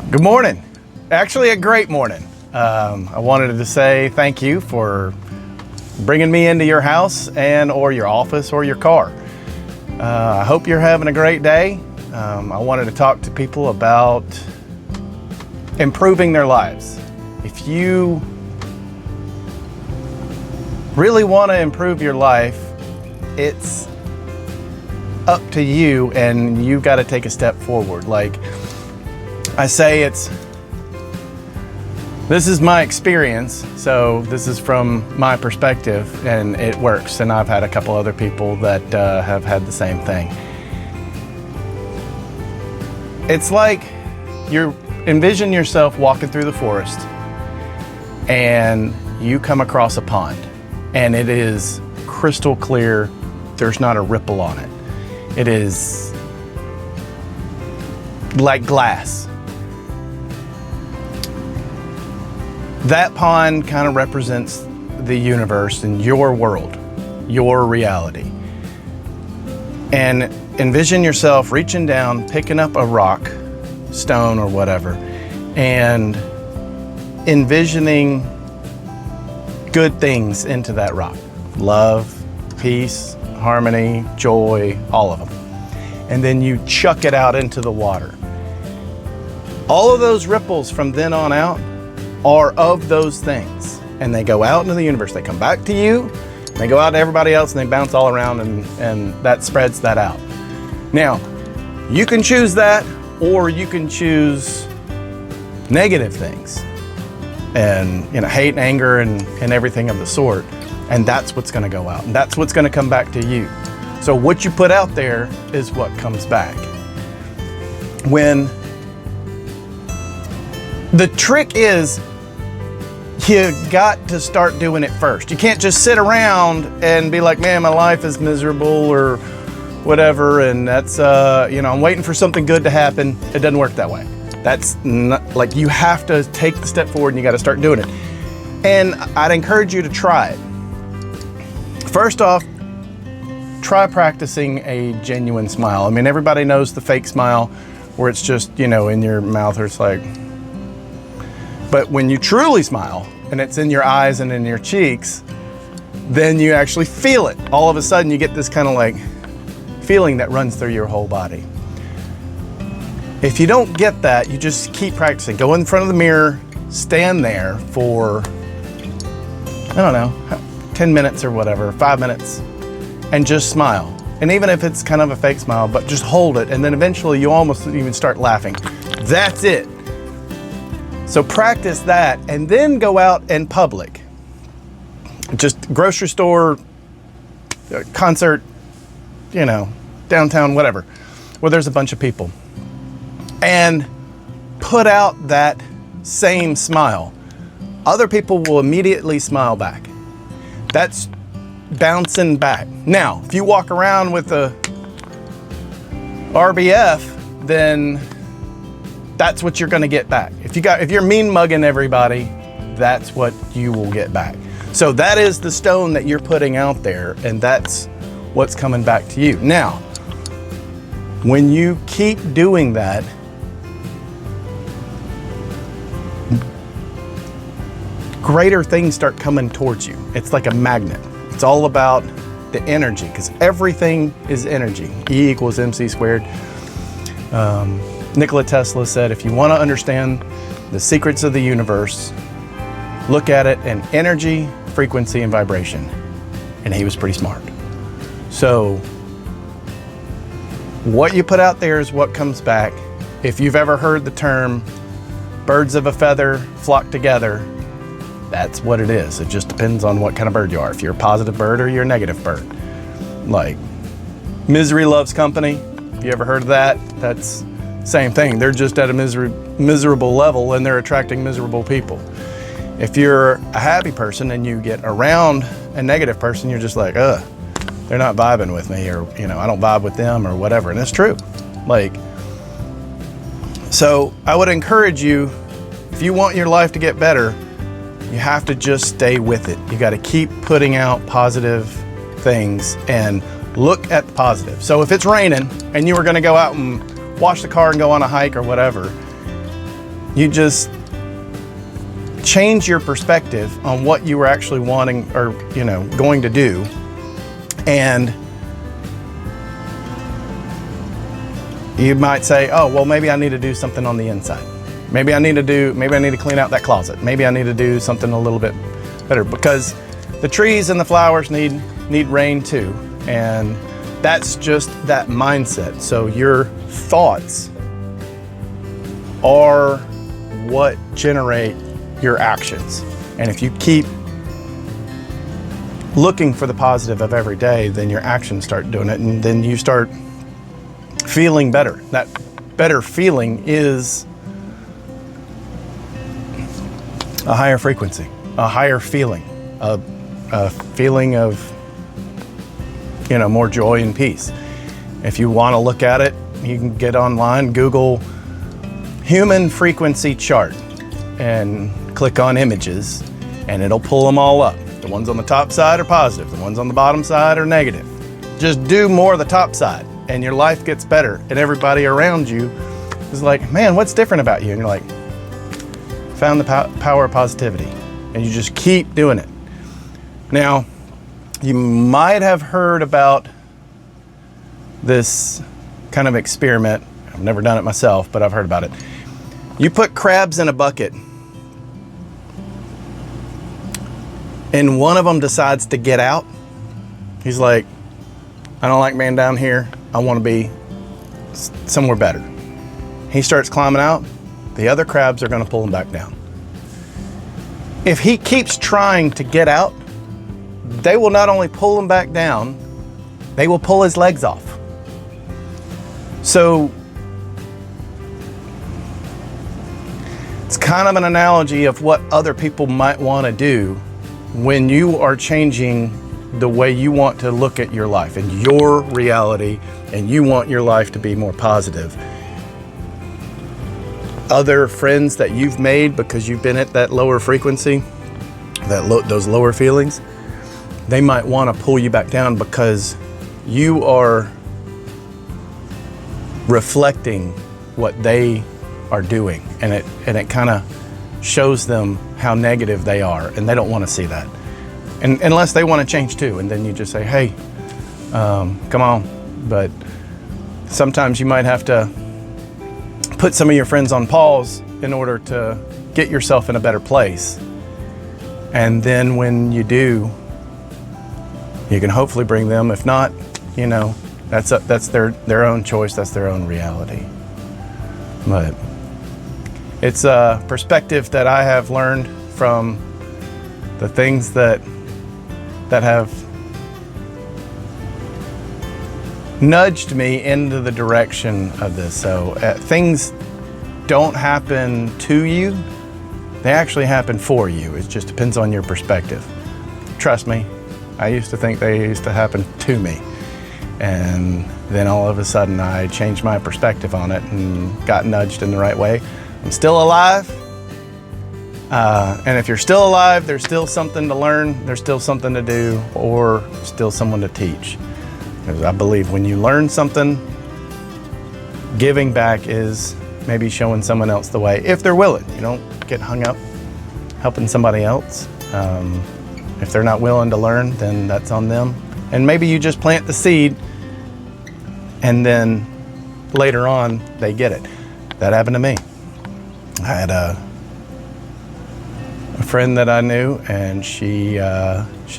Good morning. Actually, a great morning. I wanted to say thank you for bringing me into your house or your office or your car. I hope you're having a great day. I wanted to talk to people about improving their lives. If you really want to improve your life, it's up to you, and you've got to take a step forward. Like I say, this is my experience, so this is from my perspective, and it works. And I've had a couple other people that have had the same thing. It's like you envision yourself walking through the forest, and you come across a pond, and it is crystal clear. There's not a ripple on it. It is like glass. That pond kind of represents the universe and your world, your reality. And envision yourself reaching down, picking up a rock, stone or whatever, and envisioning good things into that rock. Love, peace, harmony, joy, all of them. And then you chuck it out into the water. All of those ripples from then on out are of those things, and they go out into the universe. They come back to you, they go out to everybody else, and they bounce all around, and that spreads that out. Now, you can choose that, or you can choose negative things, and hate and anger and everything of the sort, and that's what's going to go out, and that's what's going to come back to you. So what you put out there is what comes back. When the trick is, you got to start doing it first. You can't just sit around and be like, man, my life is miserable or whatever, and that's I'm waiting for something good to happen. It doesn't work that way. That's not, like, you have to take the step forward, and you got to start doing it. And I'd encourage you to try it. First off, try practicing a genuine smile. I mean, everybody knows the fake smile where it's just, in your mouth, or it's like, but when you truly smile and it's in your eyes and in your cheeks, then you actually feel it. All of a sudden you get this kind of like feeling that runs through your whole body. If you don't get that, you just keep practicing. Go in front of the mirror, stand there for, 10 minutes or whatever, 5 minutes, and just smile. And even if it's kind of a fake smile, but just hold it, and then eventually you almost even start laughing. That's it. So practice that, and then go out in public. Just grocery store, concert, downtown, whatever, where there's a bunch of people. And put out that same smile. Other people will immediately smile back. That's bouncing back. Now, if you walk around with a RBF, then that's what you're going to get back. If you're mean mugging everybody, that's what you will get back. So that is the stone that you're putting out there, and that's what's coming back to you. Now, when you keep doing that, greater things start coming towards you. It's like a magnet. It's all about the energy, because everything is energy. E equals MC squared. Nikola Tesla said, if you want to understand the secrets of the universe, look at it in energy, frequency, and vibration. And he was pretty smart. So what you put out there is what comes back. If you've ever heard the term birds of a feather flock together, that's what it is. It just depends on what kind of bird you are. If you're a positive bird or you're a negative bird. Like misery loves company. If you ever heard of that, that's same thing. They're just at a miserable level, and they're attracting miserable people. If you're a happy person and you get around a negative person, you're just like, they're not vibing with me, or I don't vibe with them, or whatever. And it's true. So I would encourage you, if you want your life to get better, you have to just stay with it. You got to keep putting out positive things and look at the positive. So if it's raining and you were going to go out and wash the car and go on a hike or whatever, You just change your perspective on what you were actually wanting or, going to do. And you might say, oh, well, maybe I need to do something on the inside. Maybe I need to clean out that closet. Maybe I need to do something a little bit better, because the trees and the flowers need rain too. And that's just that mindset. So your thoughts are what generate your actions. And if you keep looking for the positive of every day, then your actions start doing it, and then you start feeling better. That better feeling is a higher frequency, a higher feeling, a feeling of, more joy and peace. If you want to look at it, you can get online, Google human frequency chart, and click on images, and it'll pull them all up. The ones on the top side are positive, the ones on the bottom side are negative. Just do more of the top side, and your life gets better, and everybody around you is like, man, what's different about you? And you're like, found the power of positivity, and you just keep doing it. Now, you might have heard about this kind of experiment. I've never done it myself, but I've heard about it. You put crabs in a bucket, and one of them decides to get out. He's like, I don't like being down here. I want to be somewhere better. He starts climbing out. The other crabs are going to pull him back down. If he keeps trying to get out, they will not only pull him back down, they will pull his legs off. So it's kind of an analogy of what other people might want to do when you are changing the way you want to look at your life and your reality, and you want your life to be more positive. Other friends that you've made because you've been at that lower frequency, those lower feelings, they might want to pull you back down because you are reflecting what they are doing, and it kind of shows them how negative they are, and they don't want to see that. And unless they want to change too, and then you just say, hey, come on. But sometimes you might have to put some of your friends on pause in order to get yourself in a better place. And then when you do, you can hopefully bring them. If not, that's their own choice. That's their own reality. But it's a perspective that I have learned from the things that have nudged me into the direction of this. So things don't happen to you, they actually happen for you. It just depends on your perspective. Trust me, I used to think they used to happen to me. And then all of a sudden I changed my perspective on it and got nudged in the right way. I'm still alive. And if you're still alive, there's still something to learn, there's still something to do, or still someone to teach. Because I believe when you learn something, giving back is maybe showing someone else the way, if they're willing. You don't get hung up helping somebody else. If they're not willing to learn, then that's on them. And maybe you just plant the seed, and then later on they get it. That happened to me. I had a friend that I knew, and she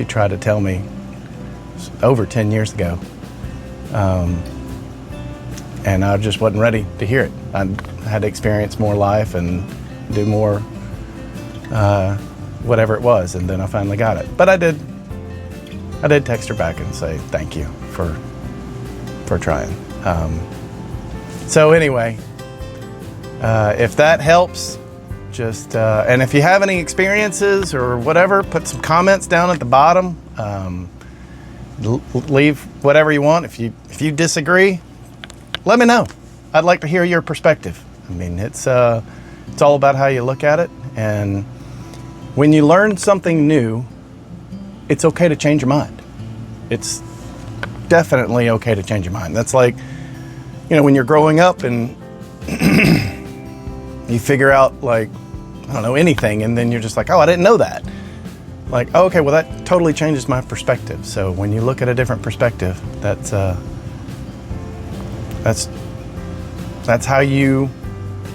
tried to tell me over 10 years ago, and I just wasn't ready to hear it. I had to experience more life and do more whatever it was, and then I finally got it. But I did text her back and say thank you for trying. So anyway, if that helps, just and if you have any experiences or whatever, put some comments down at the bottom. Leave whatever you want. If you disagree, let me know. I'd like to hear your perspective. I mean, it's all about how you look at it. And when you learn something new, it's okay to change your mind. It's definitely okay to change your mind. That's like, when you're growing up and You figure out, like, I don't know, anything, and then you're just like, oh, I didn't know that. Like, oh, okay, well, that totally changes my perspective. So when you look at a different perspective, that's how you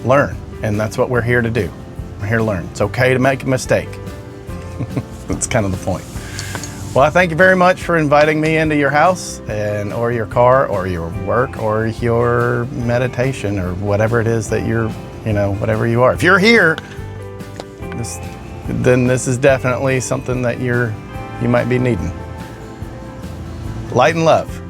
learn, and that's what we're here to do. We're here to learn. It's okay to make a mistake. That's kind of the point. Well, I thank you very much for inviting me into your house or your car or your work or your meditation or whatever it is that you're, whatever you are. If you're here, then this is definitely something that you might be needing. Light and love.